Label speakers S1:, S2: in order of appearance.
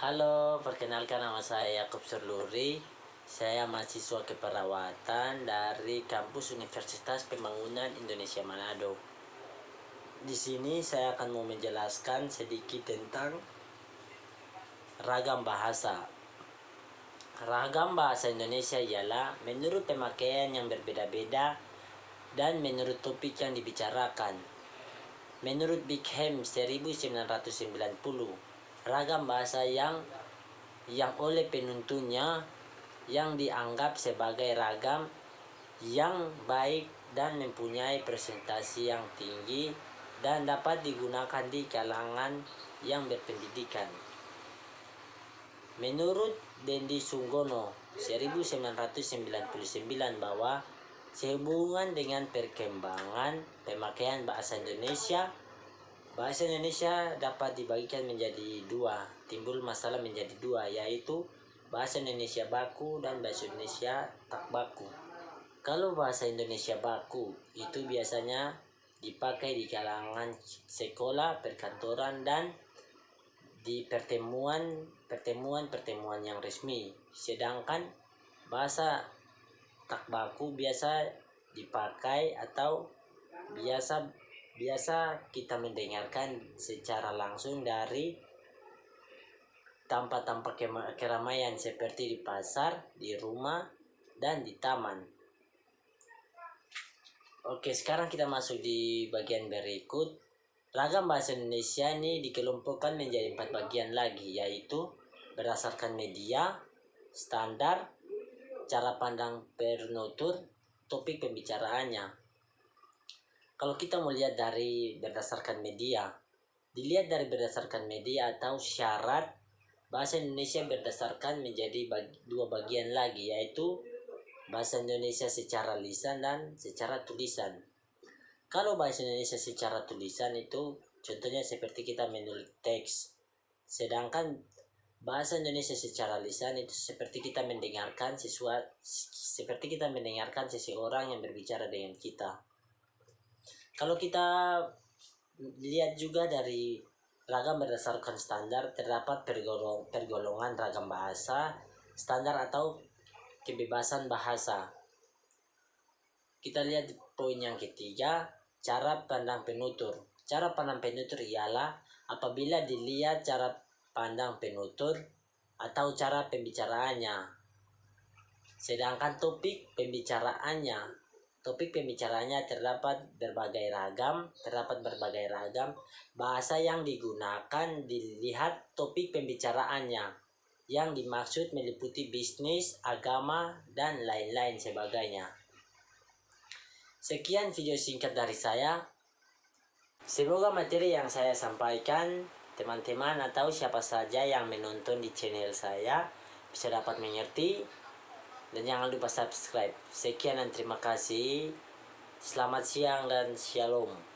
S1: Halo, perkenalkan nama saya Yakub Surluri. Saya mahasiswa keperawatan dari kampus Universitas Pembangunan Indonesia Manado. Di sini saya akan mau menjelaskan sedikit tentang ragam bahasa. Ragam bahasa Indonesia ialah menurut pemakaian yang berbeda-beda dan menurut topik yang dibicarakan. Menurut Bighem 1990, ragam bahasa yang oleh penuntunnya yang dianggap sebagai ragam yang baik dan mempunyai presentasi yang tinggi dan dapat digunakan di kalangan yang berpendidikan. Menurut Dendi Sunggono 1999 bahwa sehubungan dengan perkembangan pemakaian bahasa Indonesia dapat dibagikan menjadi dua, timbul masalah menjadi dua, yaitu bahasa Indonesia baku dan bahasa Indonesia tak baku. Kalau bahasa Indonesia baku itu biasanya dipakai di kalangan sekolah, perkantoran, dan di pertemuan yang resmi. Sedangkan bahasa tak baku biasa dipakai atau biasa kita mendengarkan secara langsung dari tempat-tempat keramaian seperti di pasar, di rumah, dan di taman. Oke, sekarang kita masuk di bagian berikut. Ragam bahasa Indonesia ini dikelompokkan menjadi 4 bagian lagi, yaitu berdasarkan media, standar, cara pandang penutur, topik pembicaraannya. Kalau kita melihat dari berdasarkan media, berdasarkan media atau syarat bahasa Indonesia berdasarkan menjadi dua bagian lagi, yaitu bahasa Indonesia secara lisan dan secara tulisan. Kalau bahasa Indonesia secara tulisan itu contohnya seperti kita menulis teks. Sedangkan bahasa Indonesia secara lisan itu seperti kita mendengarkan seseorang yang berbicara dengan kita. Kalau kita lihat juga dari ragam berdasarkan standar, terdapat pergolongan ragam bahasa standar atau kebebasan bahasa. Kita lihat poin yang ketiga, cara pandang penutur. Cara pandang penutur ialah apabila dilihat cara pandang penutur atau cara pembicaraannya. Sedangkan topik pembicaraannya terdapat berbagai ragam bahasa yang digunakan dilihat topik pembicaraannya, yang dimaksud meliputi bisnis, agama, dan lain-lain sebagainya. Sekian video singkat dari saya. Semoga materi yang saya sampaikan teman-teman atau siapa saja yang menonton di channel saya bisa dapat mengerti, dan jangan lupa subscribe. Sekian dan terima kasih. Selamat siang dan shalom.